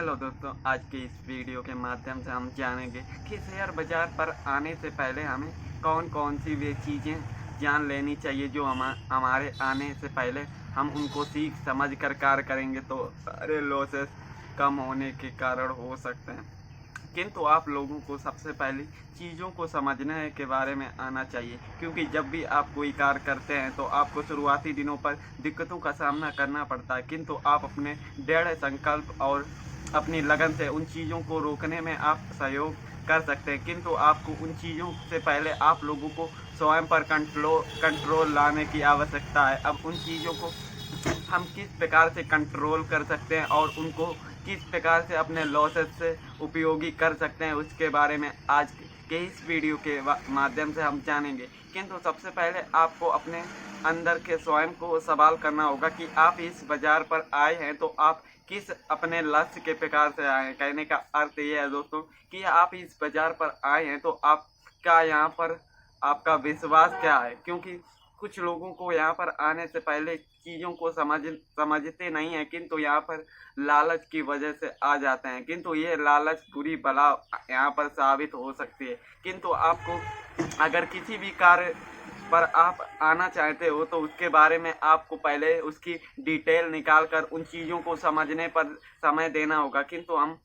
Hello दोस्तों, आज के इस वीडियो के माध्यम से हम जानेंगे कि शेयर बाजार पर आने से पहले हमें कौन कौन सी वे चीज़ें जान लेनी चाहिए जो हमारे आने से पहले हम उनको सीख समझ कर कार्य करेंगे तो सारे लॉसेस कम होने के कारण हो सकते हैं। किंतु आप लोगों को सबसे पहले चीज़ों को समझने के बारे में आना चाहिए, क्योंकि जब भी आप कोई कार्य करते हैं तो आपको शुरुआती दिनों पर दिक्कतों का सामना करना पड़ता है, किंतु आप अपने दृढ़ संकल्प और अपनी लगन से उन चीज़ों को रोकने में आप सहयोग कर सकते हैं। किंतु आपको उन चीज़ों से पहले आप लोगों को स्वयं पर कंट्रोल लाने की आवश्यकता है। अब उन चीज़ों को हम किस प्रकार से कंट्रोल कर सकते हैं और उनको किस प्रकार से अपने लॉसेस से उपयोगी कर सकते हैं, उसके बारे में आज के इस वीडियो के माध्यम से हम जानेंगे। किंतु सबसे पहले आपको अपने अंदर के स्वयं को सवाल करना होगा कि आप इस बाज़ार पर आए हैं तो आप किस अपने लक्ष्य के प्रकार से आए हैं। कहने का अर्थ ये है दोस्तों कि आप इस बाज़ार पर आए हैं तो आपका यहाँ पर आपका विश्वास क्या है, क्योंकि कुछ लोगों को यहाँ पर आने से पहले चीज़ों को समझते नहीं हैं, किंतु यहाँ पर लालच की वजह से आ जाते हैं। किंतु ये लालच बुरी बला यहाँ पर साबित हो सकती है। किंतु आपको अगर किसी भी कार्य पर आप आना चाहते हो तो उसके बारे में आपको पहले उसकी डिटेल निकाल कर उन चीज़ों को समझने पर समय देना होगा। किंतु हम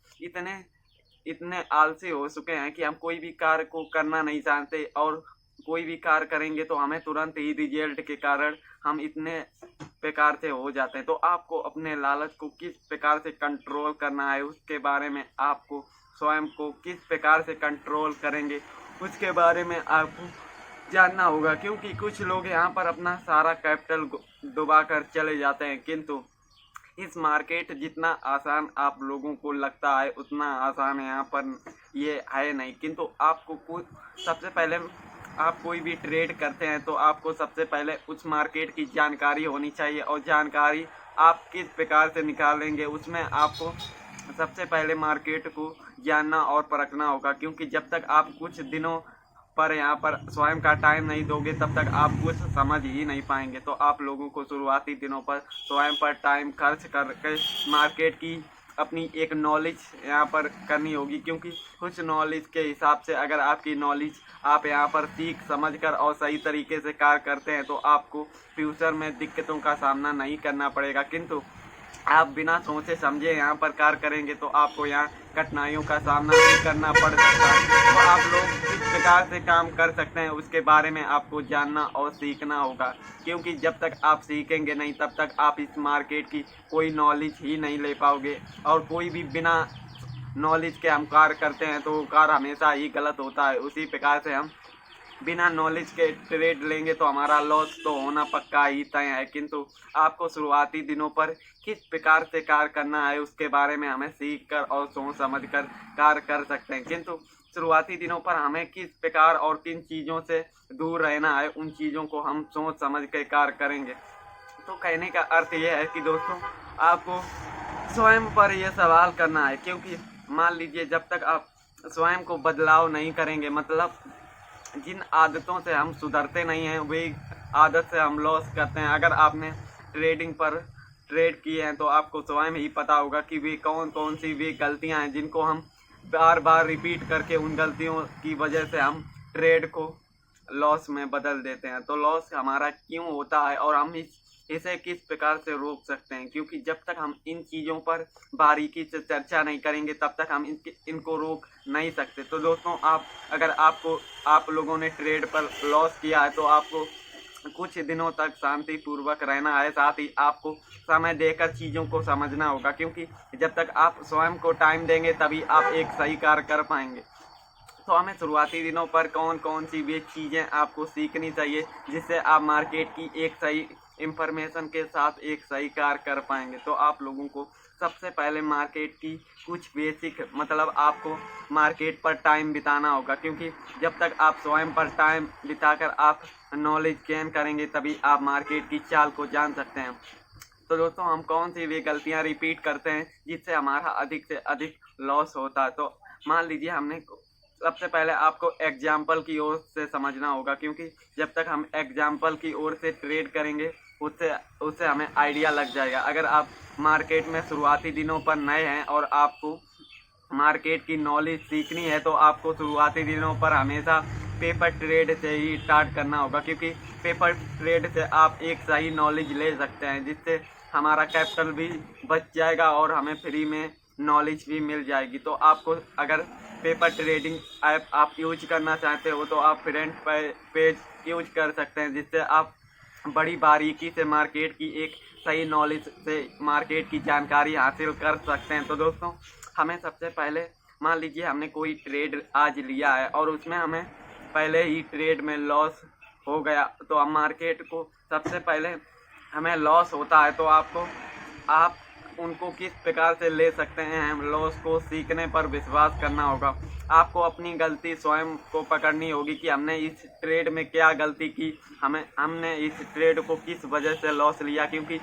इतने आलसी हो चुके हैं कि हम कोई भी कार्य को करना नहीं जानते, और कोई भी कार्य करेंगे तो हमें तुरंत ही रिजल्ट के कारण हम इतने प्रकार से हो जाते हैं। तो आपको अपने लालच को किस प्रकार से कंट्रोल करना है, उसके बारे में आपको स्वयं को किस प्रकार से कंट्रोल करेंगे उसके बारे में आपको जानना होगा। क्योंकि कुछ लोग यहाँ पर अपना सारा कैपिटल डुबा कर चले जाते हैं, किंतु इस मार्केट जितना आसान आप लोगों को लगता है उतना आसान यहाँ पर ये है नहीं। किंतु आपको सबसे पहले आप कोई भी ट्रेड करते हैं तो आपको सबसे पहले उस मार्केट की जानकारी होनी चाहिए, और जानकारी आप किस प्रकार से निकालेंगे उसमें आपको सबसे पहले मार्केट को जानना और परखना होगा। क्योंकि जब तक आप कुछ दिनों पर यहाँ पर स्वयं का टाइम नहीं दोगे तब तक आप कुछ समझ ही नहीं पाएंगे। तो आप लोगों को शुरुआती दिनों पर स्वयं पर टाइम खर्च करके मार्केट की अपनी एक नॉलेज यहाँ पर करनी होगी, क्योंकि कुछ नॉलेज के हिसाब से अगर आपकी नॉलेज आप यहाँ पर सीख समझकर और सही तरीके से कार्य करते हैं तो आपको फ्यूचर में दिक्कतों का सामना नहीं करना पड़ेगा। किंतु आप बिना सोचे समझे यहाँ पर कार्य करेंगे तो आपको यहाँ कठिनाइयों का सामना भी करना पड़ सकता है। तो आप लोग किस प्रकार से काम कर सकते हैं उसके बारे में आपको जानना और सीखना होगा, क्योंकि जब तक आप सीखेंगे नहीं तब तक आप इस मार्केट की कोई नॉलेज ही नहीं ले पाओगे। और कोई भी बिना नॉलेज के हम कार्य करते हैं तो वो कार्य हमेशा ही गलत होता है। उसी प्रकार से हम बिना नॉलेज के ट्रेड लेंगे तो हमारा लॉस तो होना पक्का ही तय है। किंतु आपको शुरुआती दिनों पर किस प्रकार से कार्य करना है उसके बारे में हमें सीख कर और सोच समझ कर कार्य कर सकते हैं। किंतु शुरुआती दिनों पर हमें किस प्रकार और किन चीज़ों से दूर रहना है उन चीज़ों को हम सोच समझ के कार्य करेंगे। तो कहने का अर्थ यह है कि दोस्तों आपको स्वयं पर यह सवाल करना है, क्योंकि मान लीजिए जब तक आप स्वयं को बदलाव नहीं करेंगे, मतलब जिन आदतों से हम सुधरते नहीं हैं वही आदत से हम लॉस करते हैं। अगर आपने ट्रेडिंग पर ट्रेड किए हैं तो आपको स्वयं ही पता होगा कि वे कौन कौन सी वे गलतियां हैं जिनको हम बार बार रिपीट करके उन गलतियों की वजह से हम ट्रेड को लॉस में बदल देते हैं। तो लॉस हमारा क्यों होता है और हम इसे किस प्रकार से रोक सकते हैं, क्योंकि जब तक हम इन चीज़ों पर बारीकी से चर्चा नहीं करेंगे तब तक हम इनको रोक नहीं सकते। तो दोस्तों अगर आप लोगों ने ट्रेड पर लॉस किया है तो आपको कुछ दिनों तक शांतिपूर्वक रहना है, साथ ही आपको समय देकर चीज़ों को समझना होगा, क्योंकि जब तक आप स्वयं को टाइम देंगे तभी आप एक सही कार्य कर पाएंगे। तो हमें शुरुआती दिनों पर कौन कौन सी वे चीज़ें आपको सीखनी चाहिए जिससे आप मार्केट की एक सही इंफॉर्मेशन के साथ एक सही कार्य कर पाएंगे। तो आप लोगों को सबसे पहले मार्केट की कुछ बेसिक, मतलब आपको मार्केट पर टाइम बिताना होगा, क्योंकि जब तक आप स्वयं पर टाइम बिताकर आप नॉलेज गेन करेंगे तभी आप मार्केट की चाल को जान सकते हैं। तो दोस्तों हम कौन सी वे गलतियां रिपीट करते हैं जिससे हमारा अधिक से अधिक लॉस होता है। तो मान लीजिए हमने सबसे पहले आपको एग्जाम्पल की ओर से समझना होगा, क्योंकि जब तक हम एग्जाम्पल की ओर से ट्रेड करेंगे उससे उससे हमें आइडिया लग जाएगा। अगर आप मार्केट में शुरुआती दिनों पर नए हैं और आपको मार्केट की नॉलेज सीखनी है तो आपको शुरुआती दिनों पर हमेशा पेपर ट्रेड से ही स्टार्ट करना होगा, क्योंकि पेपर ट्रेड से आप एक सही नॉलेज ले सकते हैं, जिससे हमारा कैपिटल भी बच जाएगा और हमें फ्री में नॉलेज भी मिल जाएगी। तो आपको अगर पेपर ट्रेडिंग ऐप आप यूज करना चाहते हो तो आप फ्रंट पेज यूज कर सकते हैं, जिससे आप बड़ी बारीकी से मार्केट की एक सही नॉलेज से मार्केट की जानकारी हासिल कर सकते हैं। तो दोस्तों, हमें सबसे पहले मान लीजिए हमने कोई ट्रेड आज लिया है और उसमें हमें पहले ही ट्रेड में लॉस हो गया, तो हम मार्केट को सबसे पहले हमें लॉस होता है तो आप उनको किस प्रकार से ले सकते हैं, लॉस को सीखने पर विश्वास करना होगा। आपको अपनी गलती स्वयं को पकड़नी होगी कि हमने इस ट्रेड में क्या गलती की, हमने इस ट्रेड को किस वजह से लॉस लिया, क्योंकि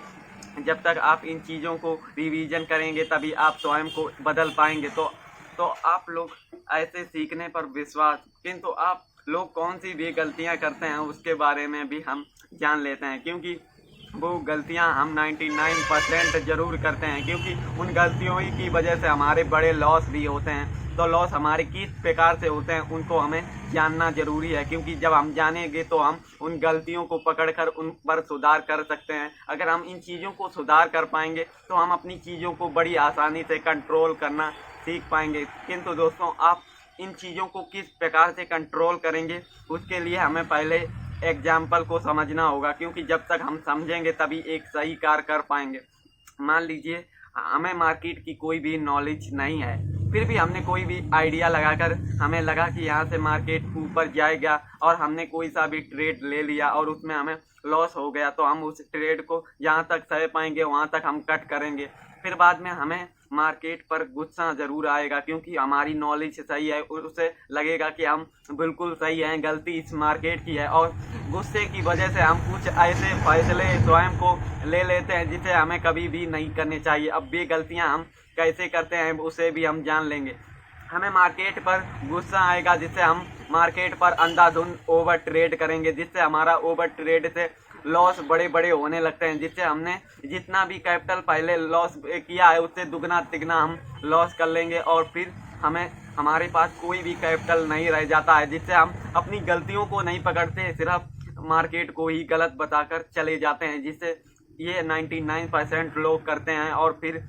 जब तक आप इन चीज़ों को रिवीजन करेंगे तभी आप स्वयं को बदल पाएंगे। तो आप लोग ऐसे सीखने पर विश्वास, किंतु आप लोग कौन सी भी गलतियां करते हैं उसके बारे में भी हम जान लेते हैं, क्योंकि वो गलतियां हम 99% ज़रूर करते हैं, क्योंकि उन गलतियों ही की वजह से हमारे बड़े लॉस भी होते हैं। तो लॉस हमारे किस प्रकार से होते हैं उनको हमें जानना ज़रूरी है, क्योंकि जब हम जानेंगे तो हम उन गलतियों को पकड़कर उन पर सुधार कर सकते हैं। अगर हम इन चीज़ों को सुधार कर पाएंगे तो हम अपनी चीज़ों को बड़ी आसानी से कंट्रोल करना सीख पाएंगे। किंतु दोस्तों, आप इन चीज़ों को किस प्रकार से कंट्रोल करेंगे उसके लिए हमें पहले एग्जाम्पल को समझना होगा, क्योंकि जब तक हम समझेंगे तभी एक सही कार्य कर पाएंगे। मान लीजिए हमें मार्केट की कोई भी नॉलेज नहीं है, फिर भी हमने कोई भी आइडिया लगाकर हमें लगा कि यहाँ से मार्केट ऊपर जाएगा और हमने कोई सा भी ट्रेड ले लिया और उसमें हमें लॉस हो गया, तो हम उस ट्रेड को जहाँ तक सह पाएंगे वहाँ तक हम कट करेंगे। फिर बाद में हमें मार्केट पर गुस्सा ज़रूर आएगा, क्योंकि हमारी नॉलेज सही है, उसे लगेगा कि हम बिल्कुल सही हैं, गलती इस मार्केट की है, और गुस्से की वजह से हम कुछ ऐसे फैसले स्वयं को ले लेते हैं जिसे हमें कभी भी नहीं करने चाहिए। अब ये गलतियां हम कैसे करते हैं उसे भी हम जान लेंगे। हमें मार्केट पर गुस्सा आएगा जिससे हम मार्केट पर अंधाधुंध ओवर ट्रेड करेंगे, जिससे हमारा ओवर ट्रेड से लॉस बड़े बड़े होने लगते हैं, जिससे हमने जितना भी कैपिटल पहले लॉस किया है उससे दुगना तिगना हम लॉस कर लेंगे, और फिर हमारे पास कोई भी कैपिटल नहीं रह जाता है, जिससे हम अपनी गलतियों को नहीं पकड़ते, सिर्फ मार्केट को ही गलत बताकर चले जाते हैं, जिससे ये 99% लोग करते हैं और फिर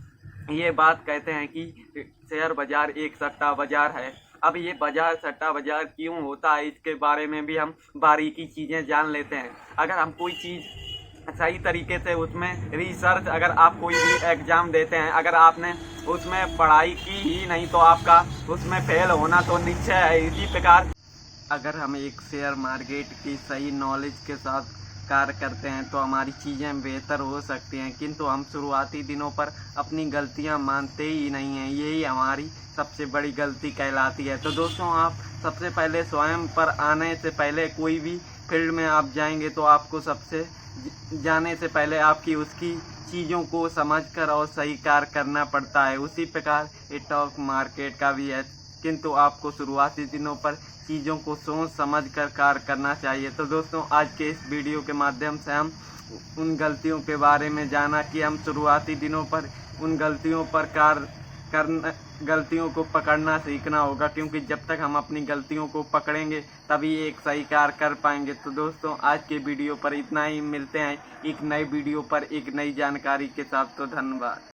ये बात कहते हैं कि शेयर बाजार एक सट्टा बाजार है। अब ये बाजार सट्टा बाजार क्यों होता है इसके बारे में भी हम बारीकी चीज़ें जान लेते हैं। अगर हम कोई चीज़ सही तरीके से उसमें रिसर्च, अगर आप कोई भी एग्ज़ाम देते हैं, अगर आपने उसमें पढ़ाई की ही नहीं तो आपका उसमें फेल होना तो निश्चय है। इसी प्रकार अगर हम एक शेयर मार्केट की सही नॉलेज के साथ कार्य करते हैं तो हमारी चीज़ें बेहतर हो सकती हैं, किंतु हम शुरुआती दिनों पर अपनी गलतियां मानते ही नहीं हैं, यही हमारी सबसे बड़ी गलती कहलाती है। तो दोस्तों, आप सबसे पहले स्वयं पर आने से पहले कोई भी फील्ड में आप जाएंगे तो आपको सबसे जाने से पहले आपकी उसकी चीज़ों को समझकर और सही कार्य करना पड़ता है। उसी प्रकार स्टॉक मार्केट का भी है, किंतु आपको शुरुआती दिनों पर चीज़ों को सोच समझ कर कार्य करना चाहिए। तो दोस्तों, आज के इस वीडियो के माध्यम से हम उन गलतियों के बारे में जाना कि हम शुरुआती दिनों पर उन गलतियों पर गलतियों को पकड़ना सीखना होगा, क्योंकि जब तक हम अपनी गलतियों को पकड़ेंगे तभी एक सही कार्य कर पाएंगे। तो दोस्तों, आज के वीडियो पर इतना ही, मिलते हैं एक नए वीडियो पर एक नई जानकारी के साथ। तो धन्यवाद।